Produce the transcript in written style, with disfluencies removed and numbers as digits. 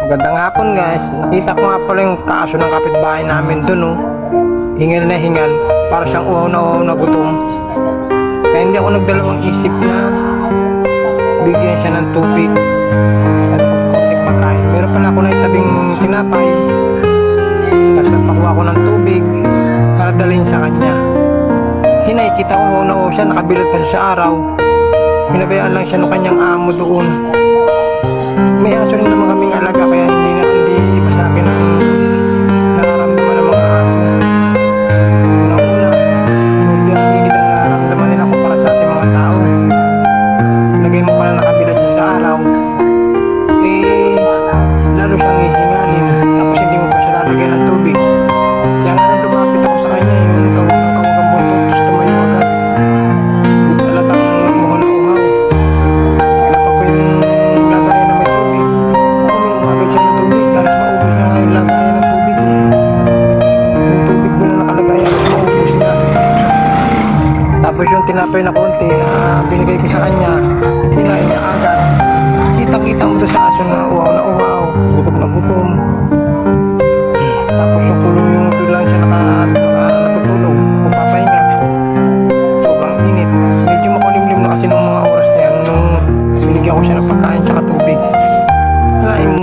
Magandang hapon guys. Nakita ko nga pala yung kaso ng kapitbahay namin dun oh. Hingal na hingal. Para siyang uhaw na gutom. Kaya hindi ako nagdalawang isip na bigyan siya ng tubig at pagkunting pagkain. Meron pala ako na itabing tinapay. Tapos nagpakuha ko ng tubig para dalhin sa kanya. Nakikita ko uhaw na uhaw siya. Nakabilad pa siya sa araw. Pinabayaan lang siya ng kanyang amo doon. May aso rin naman kaming alaga kaya hindi iba sa akin ang nararamdaman ng mga aso. Una, doble ang higit ang nararamdaman nila kumpara sa ating mga tao. Lagay mo pala nakabilad siya sa araw, lalo siyang hihingalin tapos hindi mo pa siya lalagyan ng tubig. Kaya nga nang lumapit ako sa kanya yung kawag ng buntot tapos tumayo agad. Talatang muho na uhaw. Pinapag ko yung lagayan na may tubig. Uminom agad siya ng tubig. Halos maubos niya nga yung lagayan ng tubig yung tubig doon na nakalagayan maubos niya. Tapos yung tinapay na konti na binigay ko sa kanya, kinain niya agad. Kitang-kita mo doon sa aso na uhaw na